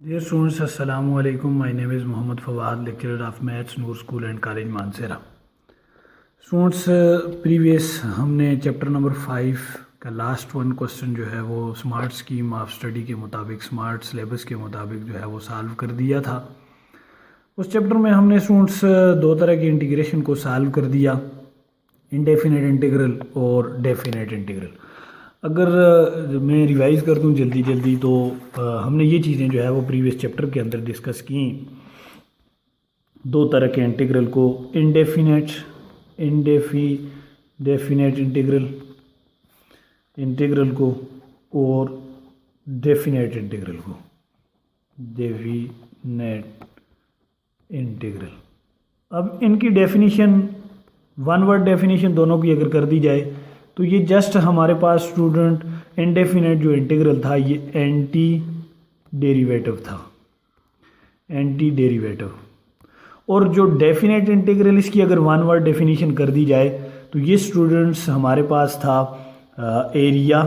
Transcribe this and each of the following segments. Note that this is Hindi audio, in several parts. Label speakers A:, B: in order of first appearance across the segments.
A: Dear students, Assalamu alaikum. My name is Mohammad Fawad, lecturer of Maths, Noor School and College Mansehra. Students previous हमने चैप्टर नंबर 5 का लास्ट वन क्वेश्चन जो है वो स्मार्ट स्कीम ऑफ स्टडी के मुताबिक, स्मार्ट सिलेबस के मुताबिक जो है वो सॉल्व कर दिया था। उस चैप्टर में हमने स्टूडेंट्स दो तरह के इंटीग्रेशन को सॉल्व कर दिया, इनडेफिनेट इंटीग्रल और डेफिनेट इंटीग्रल। अगर मैं रिवाइज़ कर दूं जल्दी तो हमने ये चीज़ें जो है वो प्रीवियस चैप्टर के अंदर डिस्कस की। दो तरह के इंटीग्रल को, डेफिनेट इंटीग्रल को और डेफिनेट इंटीग्रल। अब इनकी डेफिनेशन, वन वर्ड डेफिनेशन दोनों की अगर कर दी जाए तो ये जस्ट हमारे पास स्टूडेंट इनडेफिनेट जो इंटीग्रल था ये एंटी डेरिवेटिव, और जो डेफिनेट इंटीग्रल इसकी अगर वन वर्ड डेफिनेशन कर दी जाए तो ये स्टूडेंट्स हमारे पास था एरिया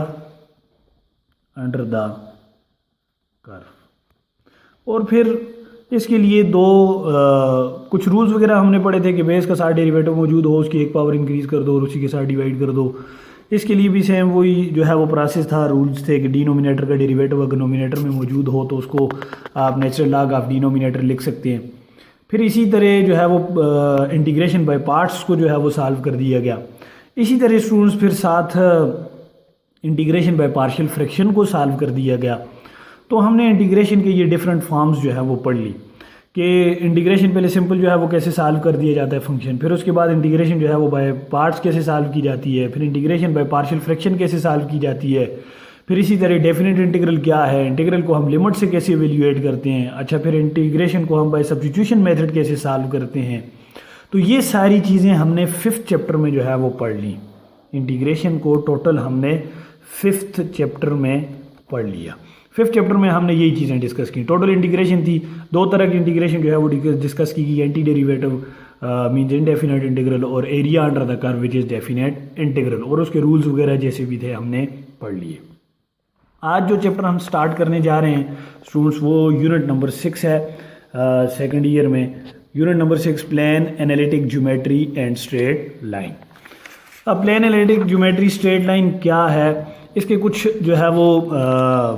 A: अंडर द कर्व। और फिर इसके लिए कुछ रूल्स वगैरह हमने पढ़े थे कि बेस का साथ डेरिवेटिव मौजूद हो, उसकी एक पावर इंक्रीज़ कर दो और उसी के साथ डिवाइड कर दो। इसके लिए भी सेम वही जो है वो प्रोसेस था, रूल्स थे कि डिनोमिनेटर का डेरिवेटिव अगर नोमिनेटर में मौजूद हो तो उसको आप नेचुरल लॉग ऑफ डिनोमिनेटर लिख सकते हैं। फिर इसी तरह जो है वो इंटीग्रेशन बाय पार्ट्स को जो है वो सॉल्व कर दिया गया। इसी तरह स्टूडेंट्स फिर साथ इंटीग्रेशन बाय पार्शियल फ्रैक्शन को सॉल्व कर दिया गया। तो हमने इंटीग्रेशन के ये डिफरेंट फॉर्म्स जो है वो पढ़ ली कि इंटीग्रेशन पहले सिंपल जो है वो कैसे सॉल्व कर दिया जाता है फंक्शन, फिर उसके बाद इंटीग्रेशन जो है वो बाय पार्ट्स कैसे सॉल्व की जाती है, फिर इंटीग्रेशन बाय पार्शियल फ्रैक्शन कैसे सॉल्व की जाती है, फिर इसी तरह डेफिनेट इंटीग्रल क्या है, इंटीग्रल को हम लिमिट से कैसे इवेल्युएट करते हैं, अच्छा फिर इंटीग्रेशन को हम बाय सब्स्टिट्यूशन मेथड कैसे सॉल्व करते हैं। तो ये सारी चीज़ें हमने 5th चैप्टर में जो है वो पढ़ ली। इंटीग्रेशन को टोटल हमने 5th चैप्टर में पढ़ लिया। 5th चैप्टर में हमने यही चीज़ें डिस्कस की। टोटल इंटीग्रेशन थी, दो तरह की इंटीग्रेशन जो है वो डिस्कस की गई, anti derivative means indefinite integral और area under the curve which is definite integral, और उसके रूल्स वगैरह जैसे भी थे हमने पढ़ लिए। आज जो चैप्टर हम स्टार्ट करने जा रहे हैं स्टूडेंट्स वो यूनिट नंबर 6 है सेकेंड ईयर में। Unit number 6 plane analytic geometry and straight line. अब plane analytic geometry straight line क्या है, इसके कुछ जो है वो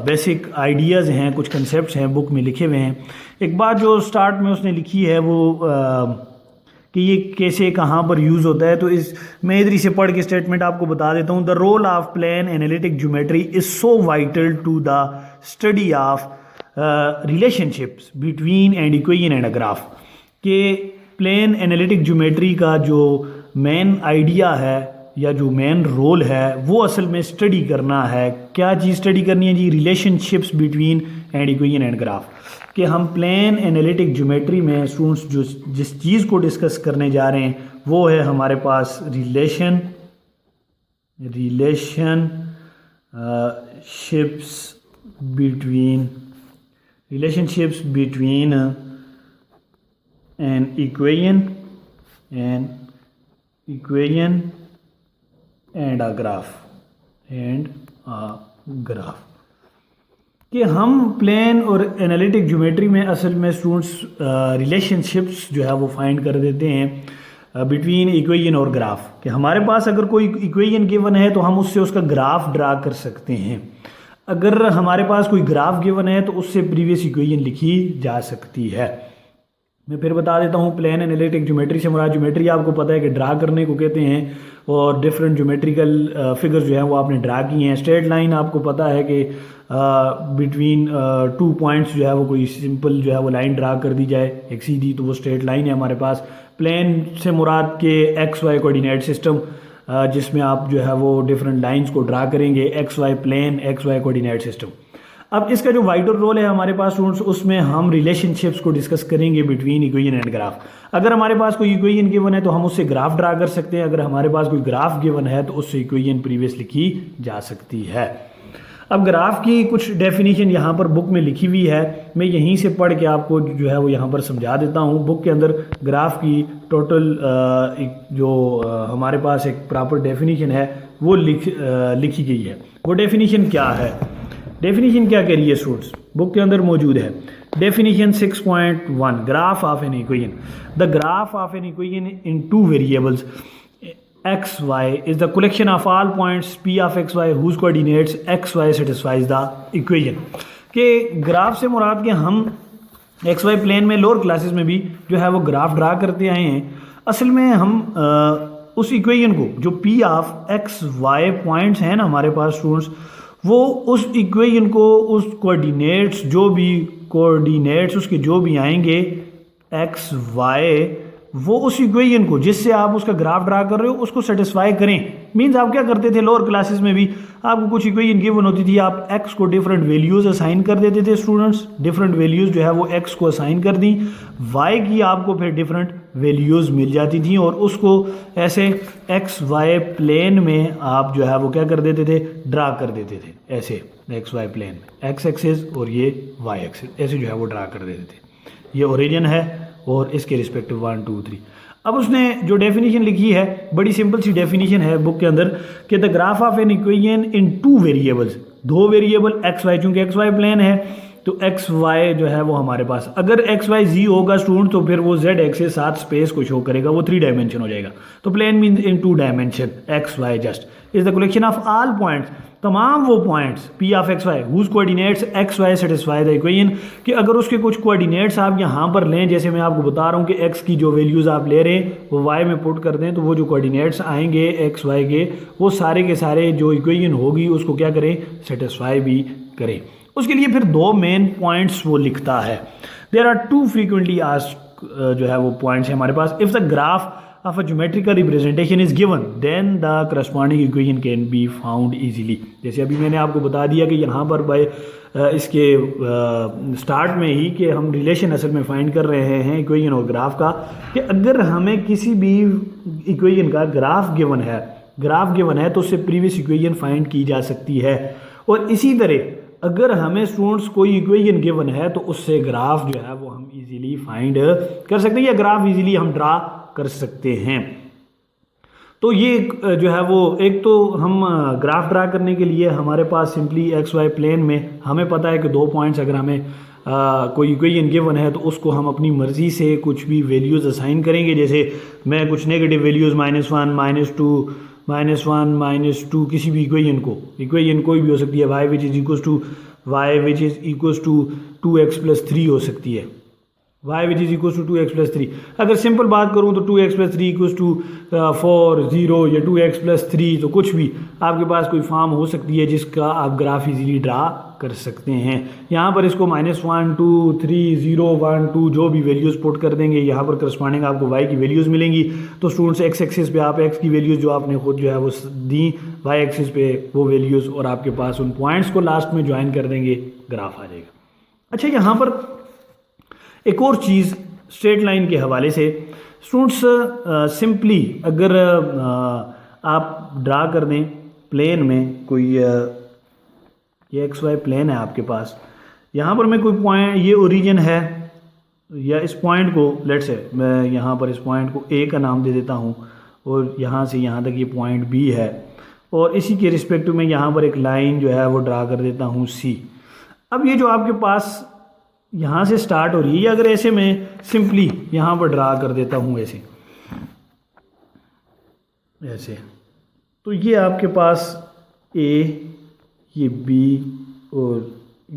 A: बेसिक आइडियाज़ हैं, कुछ कंसेप्ट्स हैं बुक में लिखे हुए हैं। एक बात जो स्टार्ट में उसने लिखी है वो कि ये कैसे कहाँ पर यूज़ होता है, तो इस मैं इधर से पढ़ के स्टेटमेंट आपको बता देता हूँ। The role of plane analytic geometry is so vital to the study of relationships between and equation and a graph. कि प्लेन एनालिटिक ज्योमेट्री का जो मेन आइडिया है या जो मेन रोल है वो असल में स्टडी करना है। क्या चीज़ स्टडी करनी है जी? Relationships between and equation and graph. कि हम प्लेन एनालिटिक ज्योमेट्री में स्टूडेंट्स जो जिस चीज़ को डिस्कस करने जा रहे हैं वो है हमारे पास relationships between an equation and a graph. कि हम प्लेन और एनालिटिक ज्योमेट्री में असल में स्टूडेंट्स रिलेशनशिप्स जो है वो फाइंड कर देते हैं बिटवीन इक्वेशन और ग्राफ। कि हमारे पास अगर कोई इक्वेशन गिवन है तो हम उससे उसका ग्राफ ड्रा कर सकते हैं। अगर हमारे पास कोई ग्राफ गिवन है तो उससे प्रीवियस इक्वेशन लिखी जा सकती है। मैं फिर बता देता हूँ, प्लेन एनालिटिक ज्योमेट्री से मुराद, ज्योमेट्री आपको पता है कि ड्रा करने को कहते हैं, और डिफरेंट ज्योमेट्रिकल फिगर्स जो हैं वो आपने ड्रा किए हैं। स्ट्रेट लाइन आपको पता है कि बिटवीन 2 पॉइंट्स जो है वो कोई सिंपल जो है वो लाइन ड्रा कर दी जाए एक सीधी, तो वो स्ट्रेट लाइन है हमारे पास। प्लेन से मुराद के एक्स वाई कोऑर्डिनेट सिस्टम, जिसमें आप जो है वो डिफरेंट लाइंस को ड्रा करेंगे, x y plane, x y coordinate system. अब इसका जो वाइडर रोल है हमारे पास स्टूडेंट्स, उसमें हम रिलेशनशिप्स को डिस्कस करेंगे बिटवीन इक्वेशन एंड ग्राफ। अगर हमारे पास कोई इक्वेशन गिवन है तो हम उससे ग्राफ ड्रा कर सकते हैं, अगर हमारे पास कोई ग्राफ गिवन है तो उससे इक्वेशन प्रीवियस लिखी जा सकती है। अब ग्राफ की कुछ डेफिनेशन यहाँ पर बुक में लिखी हुई है, मैं यहीं से पढ़ के आपको जो है वो यहाँ पर समझा देता हूँ। बुक के अंदर ग्राफ की टोटल जो हमारे पास एक प्रॉपर डेफिनेशन है वो लिखी गई है। वो डेफिनेशन क्या है, डेफिनेशन क्या कह रही है स्टूडेंट्स? बुक के अंदर मौजूद है। Definition 6.1 graph of an equation, the graph of an equation in two variables x y is the collection of all points P of x y whose coordinates x y satisfies the equation. के ग्राफ से मुराद के हम एक्स वाई प्लेन में लोअर क्लासेस में भी जो है वो ग्राफ ड्रा करते आए हैं। असल में हम उस इक्वेशन को जो P of x y points हैं ना हमारे पास स्टूडेंट्स, वो उस इक्वेशन को उस कोऑर्डिनेट्स जो भी कोऑर्डिनेट्स उसके जो भी आएंगे एक्स वाई, वो उस इक्वेशन को जिससे आप उसका ग्राफ ड्रा कर रहे हो उसको सेटिस्फाई करें। मीन्स आप क्या करते थे लोअर क्लासेस में भी आपको कुछ इक्वेशन गिवन होती थी, आप एक्स को डिफरेंट वैल्यूज असाइन कर देते थे स्टूडेंट्स, डिफरेंट वैल्यूज जो है वो एक्स को असाइन कर दी, वाई की आपको फिर डिफरेंट वैल्यूज मिल जाती थी और उसको ऐसे एक्स वाई प्लेन में आप जो है वो क्या कर देते थे, ड्रा कर देते थे ऐसे एक्स वाई प्लेन में, एक्स एक्सिस और ये वाई एक्सिस ऐसे जो है वो ड्रा कर देते थे। ये ओरिजिन है और इसके रिस्पेक्टिव 1 2 3। अब उसने जो डेफिनेशन लिखी है बड़ी सिंपल सी डेफिनेशन है बुक के अंदर कि the graph of an equation in two variables, दो वेरिएबल एक्स वाई, चूंकि एक्स वाई प्लेन है तो एक्स वाई जो है वो हमारे पास, अगर एक्स वाई जी होगा स्टूडेंट तो फिर वो जेड एक्स के साथ स्पेस को शो करेगा, वो 3 डायमेंशन हो जाएगा। तो plane mean in 2 dimension x y just is the collection of all points, तमाम वो points P of x y whose coordinates x y satisfy the equation, कि अगर उसके कुछ कोऑर्डिनेट्स आप यहाँ पर लें, जैसे मैं आपको बता रहा हूँ कि एक्स की जो वैल्यूज़ आप ले रहे हैं वो वाई में पुट कर दें, तो वो जो कोऑर्डिनेट्स आएंगे एक्स वाई के वो सारे के सारे जो इक्वेशन होगी उसको क्या करें, सेटिस्फाई भी करें। उसके लिए फिर 2 मेन पॉइंट्स वो लिखता है। देयर आर 2 फ्रीक्वेंटली आस्क्ड जो है वो पॉइंट्स है हमारे पास। If the graph of a geometrical representation is given then the corresponding equation can be found easily। जैसे अभी मैंने आपको बता दिया कि यहाँ पर बाय इसके स्टार्ट में ही कि हम रिलेशन असल में फाइंड कर रहे हैं इक्वेशन और ग्राफ का, कि अगर हमें किसी भी इक्वेशन का ग्राफ गिवन है तो उससे प्रीवियस इक्वेशन फाइंड की जा सकती है। और इसी तरह अगर हमें स्टूडेंट्स कोई इक्वेशन गिवन है तो उससे ग्राफ जो है वो हम इजीली फाइंड कर सकते हैं या ग्राफ इजीली हम ड्रा कर सकते हैं। तो ये जो है वो एक तो हम ग्राफ ड्रा करने के लिए हमारे पास सिंपली एक्स वाई प्लेन में हमें पता है कि 2 पॉइंट्स अगर हमें कोई इक्वेशन गिवन है तो उसको हम अपनी मर्ज़ी से कुछ भी वैल्यूज़ असाइन करेंगे। जैसे मैं कुछ नेगेटिव वैल्यूज़ -1 -2 किसी भी इक्वेशन कोई भी हो सकती है, y which is equals to 2x+3 हो सकती है, y which is equals to 2x+3। अगर सिंपल बात करूँ तो 2x+3 इक्वल्स टू 4 0 या 2x+3, तो कुछ भी आपके पास कोई फॉर्म हो सकती है जिसका आप ग्राफ इजीली ड्रा कर सकते हैं। यहाँ पर इसको -1 2 3 0 1 2 जो भी वैल्यूज़ पुट कर देंगे, यहाँ पर करस्पॉन्डिंग आपको y की वैल्यूज़ मिलेंगी। तो स्टूडेंट्स एक्स एक्सिस पे आप x की वैल्यूज़ जो आपने खुद जो है वो दी, y एक्सिस पे वो वैल्यूज़, और आपके पास उन पॉइंट्स को लास्ट में ज्वाइन कर देंगे, ग्राफ आ जाएगा। अच्छा, यहाँ पर एक और चीज़ स्ट्रेट लाइन के हवाले से स्टूडेंट्स सिंपली अगर आप ड्रा कर दें प्लेन में कोई ये एक्स वाई प्लेन है आपके पास, यहाँ पर मैं कोई पॉइंट, ये ओरिजिन है या इस पॉइंट को लेट्स से मैं यहाँ पर इस पॉइंट को ए का नाम दे देता हूँ और यहाँ से यहाँ तक ये पॉइंट बी है, और इसी के रिस्पेक्टिव में यहाँ पर एक लाइन जो है वो ड्रा कर देता हूँ सी। अब ये जो आपके पास यहाँ से स्टार्ट हो रही है, अगर ऐसे मैं सिंपली यहाँ पर ड्रा कर देता हूँ ऐसे, तो ये आपके पास ए, ये बी और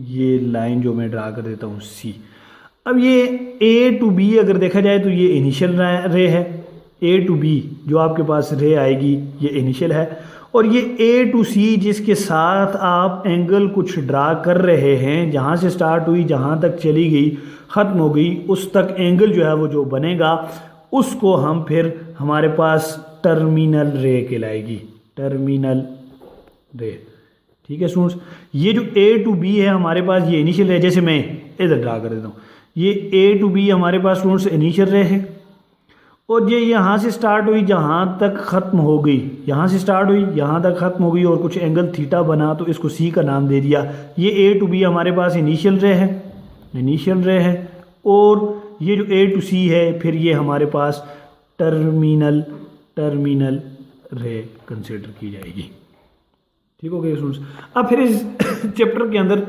A: ये लाइन जो मैं ड्रा कर देता हूँ सी। अब ये ए टू बी अगर देखा जाए तो ये इनिशियल रे है, ए टू बी जो आपके पास रे आएगी ये इनिशियल है, और ये ए टू सी जिसके साथ आप एंगल कुछ ड्रा कर रहे हैं, जहाँ से स्टार्ट हुई जहाँ तक चली गई ख़त्म हो गई उस तक एंगल जो है वो जो बनेगा उसको हम फिर हमारे पास टर्मिनल रे कहलाएगी, टर्मिनल रे। ठीक है स्टूडेंट्स, ये जो ए टू बी है हमारे पास ये इनिशियल रे, जैसे मैं इधर ड्रा कर देता हूँ, ये ए टू बी हमारे पास स्टूडेंट्स इनिशियल रे है, और ये यहाँ से स्टार्ट हुई जहाँ तक ख़त्म हो गई, यहाँ से स्टार्ट हुई यहाँ तक ख़त्म हो गई और कुछ एंगल थीटा बना तो इसको सी का नाम दे दिया। ये ए टू बी हमारे पास इनिशियल रे है, और ये जो ए टू सी है फिर ये हमारे पास टर्मिनल रे कंसिडर की जाएगी। ठीक हो गया स्टूडेंट्स। अब फिर इस चैप्टर के अंदर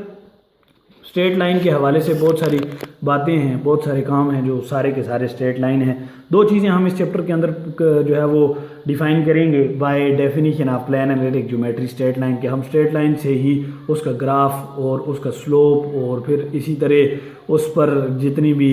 A: स्ट्रेट लाइन के हवाले से बहुत सारी बातें हैं, बहुत सारे काम हैं जो सारे के सारे स्ट्रेट लाइन हैं। दो चीज़ें हम इस चैप्टर के अंदर जो है वो डिफ़ाइन करेंगे by definition of plane analytic geometry straight line के। हम स्ट्रेट लाइन से ही उसका ग्राफ और उसका स्लोप और फिर इसी तरह उस पर जितनी भी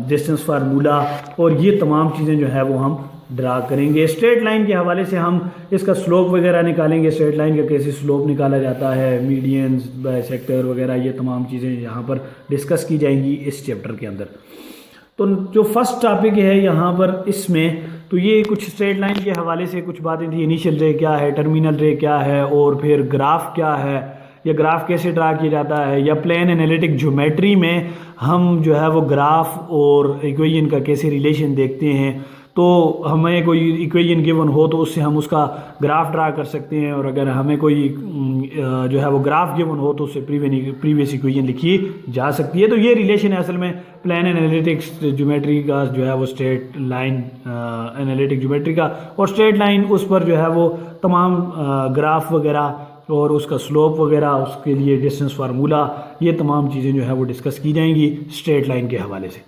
A: डिस्टेंस फार्मूला और ये तमाम चीज़ें जो है वो हम ड्रा करेंगे। स्ट्रेट लाइन के हवाले से हम इसका स्लोप वगैरह निकालेंगे, स्ट्रेट लाइन का कैसे स्लोप निकाला जाता है, मीडियंस, बाइसेक्टर वगैरह, ये तमाम चीज़ें यहाँ पर डिस्कस की जाएंगी इस चैप्टर के अंदर। तो जो फर्स्ट टॉपिक है यहाँ पर इसमें, तो ये कुछ स्ट्रेट लाइन के हवाले से कुछ बातें थी। इनिशियल रे क्या है, टर्मिनल रे क्या है, और फिर ग्राफ क्या है, या ग्राफ कैसे ड्रा किया जाता है, या प्लेन एनालिटिक ज्योमेट्री में हम जो है वो ग्राफ और इक्वेशन का कैसे रिलेशन देखते हैं। तो हमें कोई इक्वेशन गिवन हो तो उससे हम उसका ग्राफ ड्रा कर सकते हैं, और अगर हमें कोई जो है वो ग्राफ गिवन हो तो उससे प्रीवियस इक्वेशन लिखी जा सकती है। तो ये रिलेशन है असल में प्लेन एनालिटिक्स ज्योमेट्री का जो है वो स्ट्रेट लाइन एनालिटिक ज्योमेट्री का, और स्ट्रेट लाइन उस पर जो है वो तमाम ग्राफ वगैरह और उसका स्लोप वगैरह, उसके लिए डिस्टेंस फार्मूला, ये तमाम चीज़ें जो है वो डिस्कस की जाएंगी स्ट्रेट लाइन के हवाले से।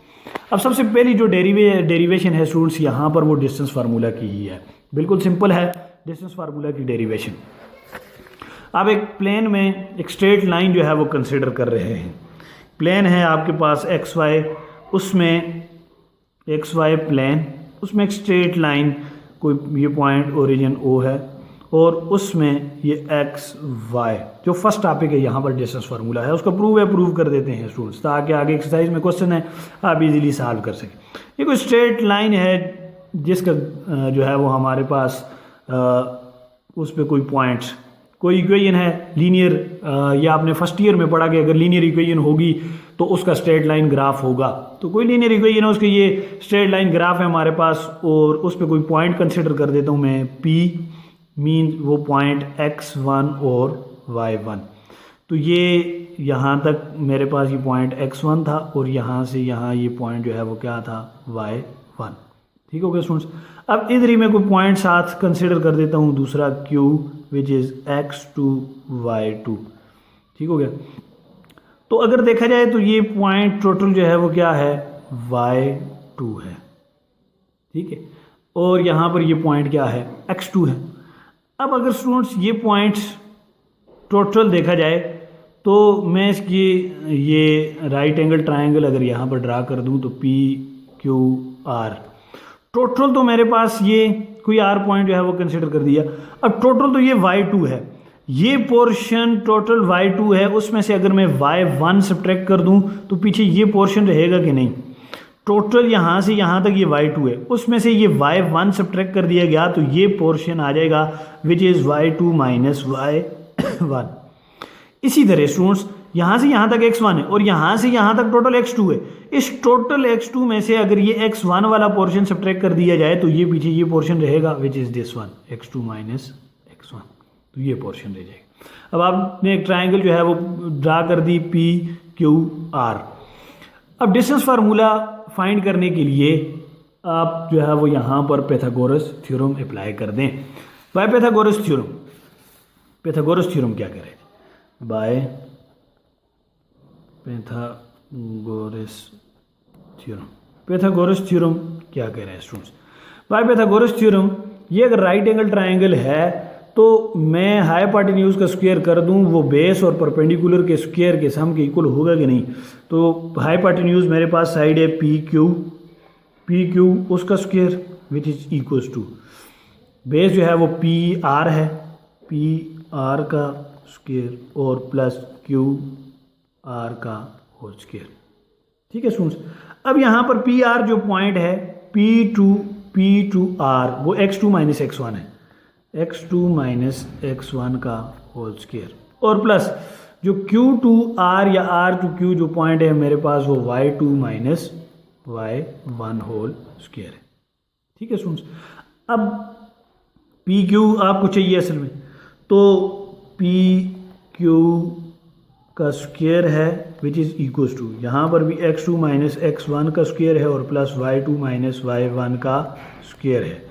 A: अब सबसे पहली जो डेरिवेशन है स्टूडेंट्स, यहाँ पर वो डिस्टेंस फार्मूला की ही है। बिल्कुल सिंपल है डिस्टेंस फार्मूला की डेरिवेशन। अब एक प्लेन में एक स्ट्रेट लाइन जो है वो कंसिडर कर रहे हैं। प्लेन है आपके पास एक्स वाई, उसमें एक्स वाई प्लेन, उसमें एक स्ट्रेट लाइन, कोई ये पॉइंट ओरिजिन ओ है, और उसमें ये एक्स वाई, जो फर्स्ट टॉपिक है यहाँ पर डिस्टेंस फार्मूला है, उसका प्रूव कर देते हैं स्टूडेंट्स, ताकि आगे एक्सरसाइज में क्वेश्चन है आप इजीली सॉल्व कर सकें। ये कोई स्ट्रेट लाइन है जिसका जो है वो हमारे पास उस पर कोई पॉइंट्स, कोई इक्वेशन है लीनियर, या आपने फर्स्ट ईयर में पढ़ा कि अगर लीनियर इक्वेशन होगी तो उसका स्ट्रेट लाइन ग्राफ होगा। तो कोई लीनियर इक्वेशन है, उसके ये स्ट्रेट लाइन ग्राफ है हमारे पास, और उस पर कोई पॉइंट कंसिडर कर देता हूँ मैं पी, मीन वो पॉइंट x1 और y1। तो ये यहाँ तक मेरे पास ये पॉइंट x1 था, और यहाँ से यहाँ ये पॉइंट जो है वो क्या था, y1। ठीक हो गया स्टूडेंट्स। अब इधर ही मैं कोई पॉइंट साथ कंसिडर कर देता हूँ दूसरा q, which is x2 y2। ठीक हो गया। तो अगर देखा जाए तो ये पॉइंट टोटल जो है वो क्या है, y2 है। ठीक है, और यहाँ पर ये पॉइंट क्या है, x2 है। अब अगर स्टूडेंट्स ये पॉइंट्स टोटल देखा जाए तो मैं इसकी ये राइट एंगल ट्रायंगल अगर यहाँ पर ड्रा कर दूँ तो पी क्यू आर, टोटल तो मेरे पास ये कोई आर पॉइंट जो है वो कंसिडर कर दिया। अब टोटल तो ये y2 है, ये पोर्शन टोटल y2 है, उसमें से अगर मैं y1 सब्ट्रैक्ट कर दूँ तो पीछे ये पोर्शन रहेगा कि नहीं। टोटल यहाँ से यहाँ तक ये y2 है, उसमें से ये y1 सब्ट्रैक्ट कर दिया गया तो ये पोर्शन आ जाएगा which is y2 minus y1। इसी तरह स्टूडेंट्स यहाँ से यहाँ तक x1 है, और यहाँ से यहाँ तक टोटल x2 है। इस टोटल x2 में से अगर ये x1 वाला पोर्शन सब्ट्रैक्ट कर दिया जाए तो ये पीछे ये पोर्शन रहेगा which is this one, x2 minus x1। तो ये पोर्शन रह जाएगा। अब आपने एक ट्राइंगल जो है वो ड्रा कर दी पी क्यू आर। अब डिस्टेंस फार्मूला फाइंड करने के लिए आप जो है वो यहाँ पर पैथागोरस थ्योरम अप्लाई कर दें। By Pythagoras theorem, Pythagoras theorem क्या करें, by Pythagoras theorem, Pythagoras theorem क्या कह रहे हैं स्टूडेंट्स। बाय पैथागोरस थ्योरम, ये अगर राइट एंगल ट्राइंगल है तो मैं हाइपोटेन्यूज का स्क्वायर कर दूं, वो बेस और परपेंडिकुलर के स्क्वायर के सम के इक्वल होगा कि नहीं। तो हाइपोटेन्यूज मेरे पास साइड है पी क्यू उसका square which is equals to, base जो है वो पी आर है, पी आर का स्क्वायर और प्लस क्यू आर का होल स्क्वायर। ठीक है स्टूडेंट्स। अब यहाँ पर पी आर जो पॉइंट है पी टू आर वो x2 माइनस x1 है, x2 माइनस x1 का होल स्क्वायर, और प्लस जो Q2R या R2Q जो पॉइंट है मेरे पास वो y2 minus y1 whole square है। ठीक है स्टूडेंट्स। अब PQ आपको चाहिए असल में, तो PQ का स्क्वायर है विच इज़ इक्वल्स टू, यहाँ पर भी x2 माइनस x1 का स्क्वायर है और प्लस y2 माइनस y1 का स्क्वायर है।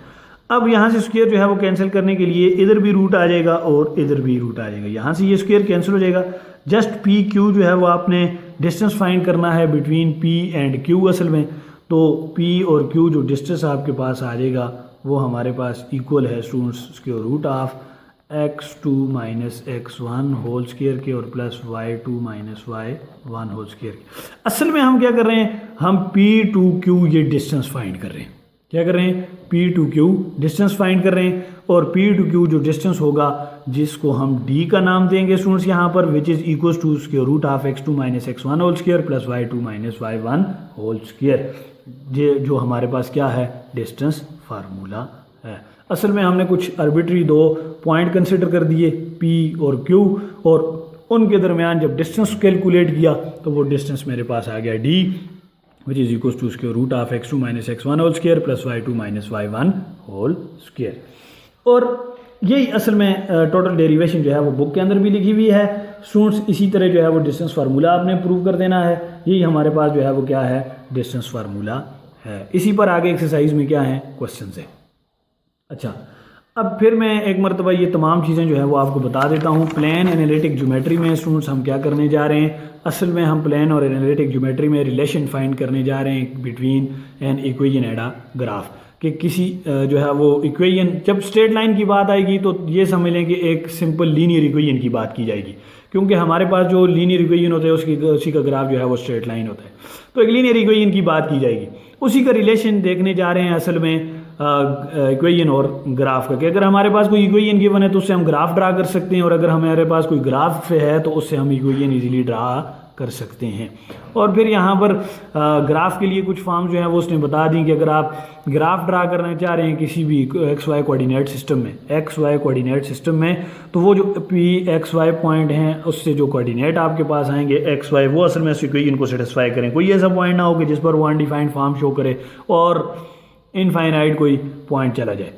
A: अब यहाँ से स्क्वायर जो है वो कैंसिल करने के लिए इधर भी रूट आ जाएगा और इधर भी रूट आ जाएगा। यहाँ से ये स्क्वायर कैंसिल हो जाएगा, जस्ट पी क्यू जो है वो आपने डिस्टेंस फाइंड करना है बिटवीन पी एंड क्यू असल में। तो पी और क्यू जो डिस्टेंस आपके पास आ जाएगा वो हमारे पास इक्वल है students square root of x2 minus x1 whole square के और plus y2 minus y1 whole square के। असल में हम क्या कर रहे हैं, हम p2q ये डिस्टेंस फाइंड कर रहे हैं। क्या कर रहे हैं, p2q डिस्टेंस फाइंड कर रहे हैं और p2q जो डिस्टेंस होगा जिसको हम d का नाम देंगे स्टूडेंट्स यहाँ पर, which is equal to square root of x2 minus x1 whole square plus y2 minus y1 whole square. ये जो हमारे पास क्या है, डिस्टेंस फार्मूला है। असल में हमने कुछ आर्बिट्री दो पॉइंट कंसिडर कर दिए P और Q, और उनके दरमियान जब डिस्टेंस कैलकुलेट किया तो वो डिस्टेंस मेरे पास आ गया D which is equal to square root of x2 minus x1 whole square plus y2 minus y1 whole square. और यही असल में टोटल डेरिवेशन जो है वो बुक के अंदर भी लिखी हुई है स्टूडेंट्स। इसी तरह जो है वो डिस्टेंस फार्मूला आपने प्रूव कर देना है। यही हमारे पास जो है वो क्या है, डिस्टेंस फार्मूला है। इसी पर आगे एक्सरसाइज में क्या है, क्वेश्चन है। अच्छा, अब फिर मैं एक मरतबा ये तमाम चीज़ें जो है वो आपको बता देता हूँ। प्लेन एनालिटिक ज्योमेट्री में स्टूडेंट्स हम क्या करने जा रहे हैं, असल में हम प्लेन और एनालिटिक ज्योमेट्री में रिलेशन फाइंड करने जा रहे हैं between an equation and a graph. कि किसी जो है वो इक्वेशन, जब स्ट्रेट लाइन की बात आएगी तो ये समझ लें कि एक सिंपल लीनियर इक्वेशन की बात की जाएगी, क्योंकि हमारे पास जो लीनियर इक्वेशन होता है उसी का ग्राफ जो है वो स्ट्रेट लाइन होता है। तो एक लीनियर इक्वेशन की बात की जाएगी, उसी का रिलेशन देखने जा रहे हैं असल में इक्वेशन और ग्राफ का। कि अगर हमारे पास कोई इक्वेशन गिवन है तो उससे हम ग्राफ ड्रा कर सकते हैं, और अगर हमारे पास कोई ग्राफ है तो उससे हम इक्वेशन इजीली ड्रा कर सकते हैं। और फिर यहाँ पर ग्राफ के लिए कुछ फॉर्म जो है वो उसने बता दी कि अगर आप ग्राफ ड्रा करना चाह रहे हैं किसी भी एक्स वाई कोऑर्डिनेट सिस्टम में, तो वो जो पी एक्स वाई पॉइंट हैं उससे जो कोऑर्डिनेट आपके पास आएंगे एक्स वाई, वो असल में उस इक्वेशन को सेटिस्फाई करें। कोई ऐसा पॉइंट ना हो कि जिस पर वो अनडिफाइंड फॉर्म शो करे और इनफाइनाइट कोई पॉइंट चला जाए।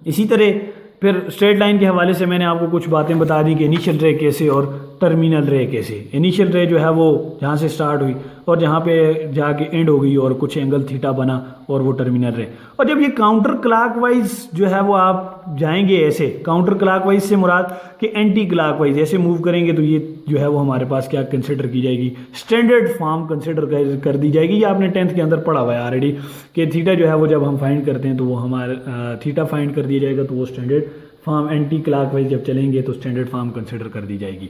A: इसी तरह फिर स्ट्रेट लाइन के हवाले से मैंने आपको कुछ बातें बता दी कि इनिशियल रे कैसे और टर्मिनल रे कैसे। इनिशियल रे जो है वो जहाँ से स्टार्ट हुई और जहाँ पे जाके एंड हो गई और कुछ एंगल थीटा बना, और वो टर्मिनल रे। और जब ये काउंटर क्लॉकवाइज जो है वो आप जाएंगे ऐसे, काउंटर क्लॉकवाइज से मुराद कि एंटी क्लॉकवाइज ऐसे मूव करेंगे, तो ये जो है वो हमारे पास क्या कंसिडर की जाएगी, स्टैंडर्ड फॉर्म कंसिडर कर दी जाएगी। ये आपने 10th के अंदर पढ़ा हुआ है ऑलरेडी कि थीटा जो है वो जब हम फाइंड करते हैं तो वो हमारा थीटा फाइंड कर दिया जाएगा, तो वो स्टैंडर्ड फॉर्म, एंटी क्लॉकवाइज जब चलेंगे तो स्टैंडर्ड फॉर्म कंसिडर कर दी जाएगी।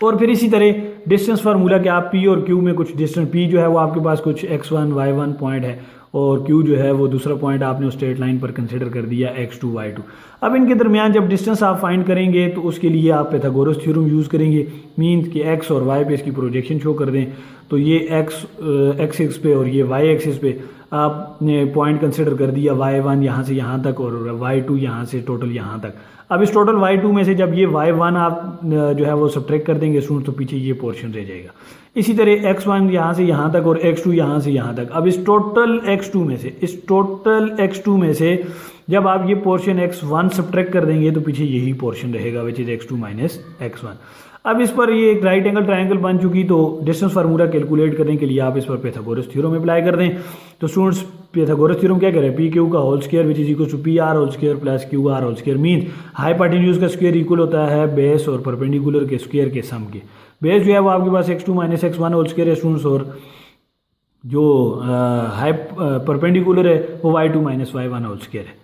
A: और फिर इसी तरह डिस्टेंस फार्मूला कि आप पी और क्यू में कुछ डिस्टेंस, पी जो है वो आपके पास कुछ x1 y1 पॉइंट है और क्यू जो है वो दूसरा पॉइंट आपने उस स्ट्रेट लाइन पर कंसिडर कर दिया x2 y2। अब इनके दरमियान जब डिस्टेंस आप फाइंड करेंगे तो उसके लिए आप पाइथागोरस थ्योरम यूज़ करेंगे, मीन्स कि x और y पे इसकी प्रोजेक्शन शो कर दें। तो ये x एक्सिस पे और ये y एक्सिस पे आपने पॉइंट कंसिडर कर दिया y1 यहाँ से यहाँ तक और y2 यहाँ से टोटल यहाँ तक। अब इस टोटल y2 में से जब ये y1 आप जो है वो सब्ट्रैक्ट कर देंगे स्टूडेंट, तो पीछे ये पोर्शन रह जाएगा। इसी तरह x1 यहाँ से यहाँ तक और x2 यहाँ से यहाँ तक। अब इस टोटल x2 में से जब आप ये पोर्शन x1 सब्ट्रैक्ट कर देंगे तो पीछे यही पोर्शन रहेगा which is x2 minus x1। अब इस पर ये एक राइट एंगल ट्रायंगल बन चुकी, तो डिस्टेंस फार्मूला कैलकुलेट करने के लिए आप इस पर पाइथागोरस थ्योरम अप्लाई कर दें। तो स्टूडेंट्स पाइथागोरस थ्योरम क्या करें, पी क्यू का whole square which is equal to P R whole square plus Q R whole square. Mean hypotenuse का स्क्वायर इक्वल होता है बेस और परपेंडिकुलर के स्क्वायर के सम के। बेस जो है वो आपके पास x2 minus x1 whole square है स्टूडेंट्स, और जो परपेंडिकुलर है वो y2 minus y1 whole square है।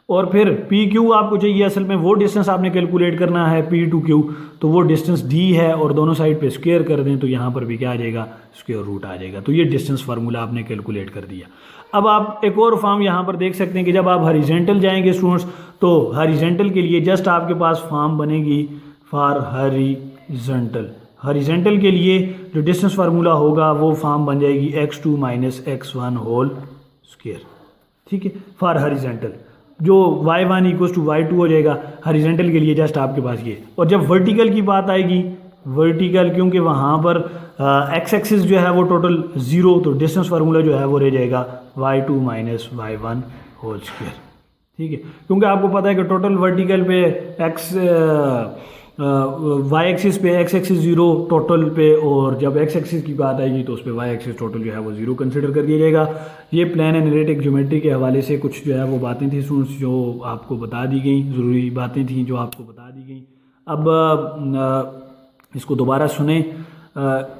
A: और फिर पी क्यू आपको चाहिए, असल में वो डिस्टेंस आपने कैलकुलेट करना है पी टू क्यू, तो वो डिस्टेंस डी है और दोनों साइड पे स्क्वायर कर दें तो यहाँ पर भी क्या आ जाएगा, स्क्वायर रूट आ जाएगा। तो ये डिस्टेंस फार्मूला आपने कैलकुलेट कर दिया। अब आप एक और फॉर्म यहाँ पर देख सकते हैं कि जब आप हॉरिजॉन्टल जाएंगे स्टूडेंट्स, तो हॉरिजॉन्टल के लिए जस्ट आपके पास फॉर्म बनेगी फॉर हॉरिजॉन्टल के लिए जो डिस्टेंस फार्मूला होगा वो फॉर्म बन जाएगी x2 minus x1 whole square. ठीक है, फॉर हॉरिजॉन्टल जो y1 इक्वल टू y2 हो जाएगा हॉरिजॉन्टल के लिए जस्ट आपके पास ये। और जब वर्टिकल की बात आएगी, वर्टिकल क्योंकि वहाँ पर x एक्सिस जो है वो टोटल 0, तो डिस्टेंस फार्मूला जो है वो रह जाएगा y2 minus y1 whole square. ठीक है, क्योंकि आपको पता है कि टोटल वर्टिकल पे y एक्सिस पे x एक्सिस 0 टोटल पे, और जब x एक्सिस की बात आएगी तो उस पर y एक्सिस टोटल जो है वो 0 कंसिडर कर दिया जाएगा। ये प्लान एनालिटिक ज्योमेट्री के हवाले से कुछ जो है वो बातें थी स्टूडेंट्स जो आपको बता दी गई, ज़रूरी बातें थी जो आपको बता दी गई। अब इसको दोबारा सुने,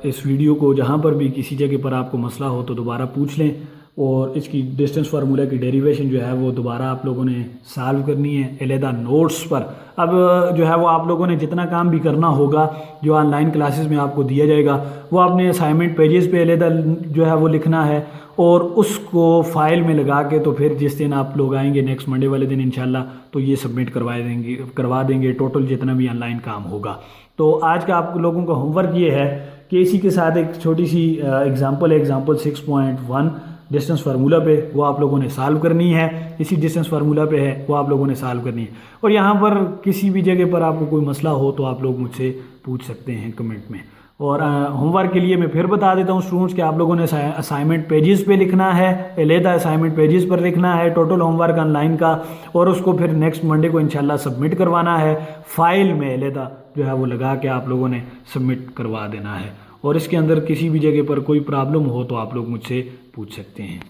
A: इस वीडियो को, जहाँ पर भी किसी जगह पर आपको मसला हो तो दोबारा पूछ लें। और इसकी डिस्टेंस फार्मूला की डेरिवेशन जो है वो दोबारा आप लोगों ने सॉल्व करनी है अलहदा नोट्स पर। अब जो है वो आप लोगों ने जितना काम भी करना होगा जो ऑनलाइन क्लासेस में आपको दिया जाएगा वो आपने असाइनमेंट पेजेस पे अलहदा जो है वो लिखना है और उसको फाइल में लगा के तो फिर जिस दिन आप लोग आएंगे नेक्स्ट मंडे वाले दिन इंशाल्लाह तो ये सबमिट करवा देंगे टोटल जितना भी ऑनलाइन काम होगा। तो आज का आप लोगों का होमवर्क ये है कि इसी के साथ एक छोटी सी एग्जांपल है, एग्जांपल 6.1 डिस्टेंस फार्मूला पे, वो आप लोगों ने सॉल्व करनी है। इसी डिस्टेंस फार्मूला पे है, वो आप लोगों ने सॉल्व करनी है। और यहाँ पर किसी भी जगह पर आपको कोई मसला हो तो आप लोग मुझसे पूछ सकते हैं कमेंट में। और होमवर्क के लिए मैं फिर बता देता हूँ स्टूडेंट्स कि आप लोगों ने असाइनमेंट पेजेस पे लिखना है, अलहदा असाइनमेंट पेजेस पर लिखना है टोटल होमवर्क ऑनलाइन का, और उसको फिर नेक्स्ट मंडे को इंशाल्लाह सबमिट करवाना है। फाइल में अलहदा जो है वो लगा के आप लोगों ने सबमिट करवा देना है। और इसके अंदर किसी भी जगह पर कोई प्रॉब्लम हो तो आप लोग मुझसे पूछ सकते हैं।